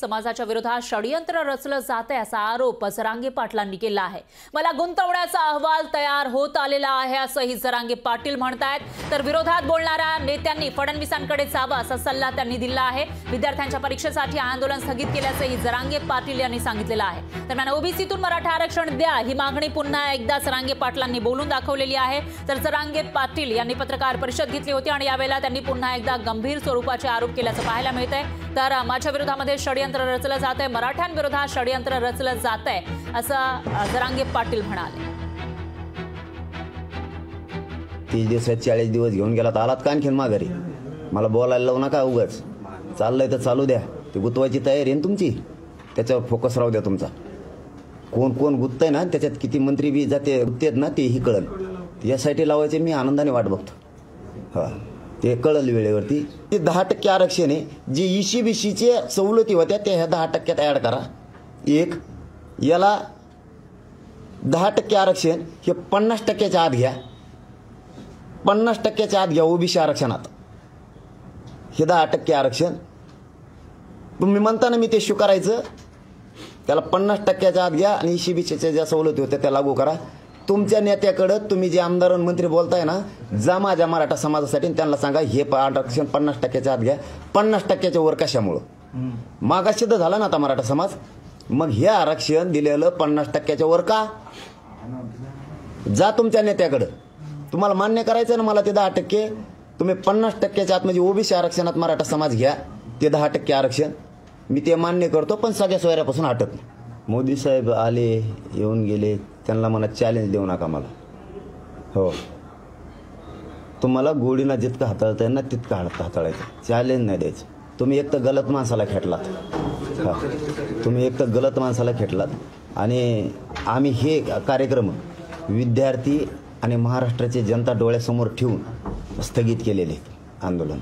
समाजाच्या विरोधात षडयंत्र रचलं जाते असा आरोप जरांगे पाटलांनी केला आहे। मला गुंतवण्याचा अहवाल तयार होत आलेला आहे असंही जरांगे पाटील म्हणतायत। तर विरोधात बोलणाऱ्या नेत्यांनी फडणवीसांकडे जावं असा सल्ला त्यांनी दिला आहे। विद्यार्थ्यांच्या परीक्षेसाठी आंदोलन स्थगित केल्याचंही जरांगे पाटील यांनी सांगितलेलं आहे। दरम्यान ओबीसीतून मराठा आरक्षण द्या ही मागणी पुन्हा एकदा जरांगे पाटलांनी बोलून दाखवलेली आहे। तर जरांगे पाटील यांनी पत्रकार परिषद घेतली होती आणि यावेळेला त्यांनी पुन्हा एकदा गंभीर स्वरूपाचे आरोप केल्याचं पाहायला मिळतंय। तर माझ्या विरोधामध्ये षडयंत्र रचलं जातंय, मराठ्यांविरोधात षडयंत्र रचलं जातंय असं जरांगे पाटील म्हणाले। 30 दिवसात 40 दिवस घेऊन गेलात, आलात का आणखीन माघारी? मला बोलायला लावू नका उगाच। चाललंय तर चालू द्या, ते गुतवायची तयारी आहे तुमची, त्याच्यावर फोकस राहू द्या तुमचा। कोण कोण गुततंय ना, त्याच्यात किती मंत्री बी जाते गुततेत ना, तेही कळल। यासाठी लावायचे मी आनंदाने वाट बघतो। हा, ते कळल वेळेवरती। ते 10% आरक्षण आहे, जे ECBCचे सवलती होत्या त्या ह्या 10% ॲड करा। एक याला 10% आरक्षण हे 50%च्या आत घ्या, 50%च्या आत घ्या OBC आरक्षणात। हे 10% आरक्षण तुम्ही म्हणता ना, मी ते स्वीकारायचं, त्याला 50%च्या आत घ्या आणि ECBCच्या ज्या सवलती होत्या त्या लागू करा। तुमच्या नेत्याकडे तुम्ही जे आमदार मंत्री बोलताय ना, जा माझ्या मराठा समाजासाठी त्यांना सांगा हे आरक्षण 50%च्या आत घ्या। 50%च्या वर कशामुळं? मागासिद्ध झाला ना आता मराठा समाज, मग हे आरक्षण दिलेलं 50%च्या वर का? जा तुमच्या नेत्याकडे, तुम्हाला मान्य करायचं ना मला ते 10%, तुम्ही 50%च्या आत म्हणजे OBC आरक्षणात मराठा समाज घ्या, ते 10% आरक्षण मी ते मान्य करतो, पण सगळ्या सोयऱ्यापासून हटत नाही। मोदी साहेब आले येऊन गेले, त्यांना मला चॅलेंज देऊ नका मला। हो, तुम्हाला गोडीनं जितकं हाताळता येईल ना तितकं हाताळायचं, चॅलेंज नाही द्यायचं। तुम्ही एक तर गलत माणसाला खेटलात, हा तुम्ही एक तर गलत माणसाला खेटलात। आणि आम्ही हे कार्यक्रम विद्यार्थी आणि महाराष्ट्राची जनता डोळ्यासमोर ठेवून स्थगित केलेले आंदोलन।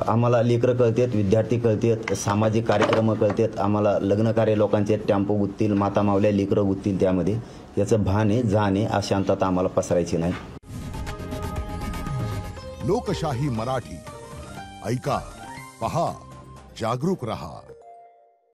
आम्हाला लेकरं कळतात, विद्यार्थी कळतात, सामाजिक कार्यक्रम कळतात, आम्हाला लग्न कार्य लोकांचे टेम्पो गुत्तील, माता मावल्या लेकरं गुत्तील, त्यामध्ये याचं भान आहे, जाण आहे, अशांतता आम्हाला पसरायची नाही। लोकशाही मराठी ऐका, पहा, जागरूक रहा।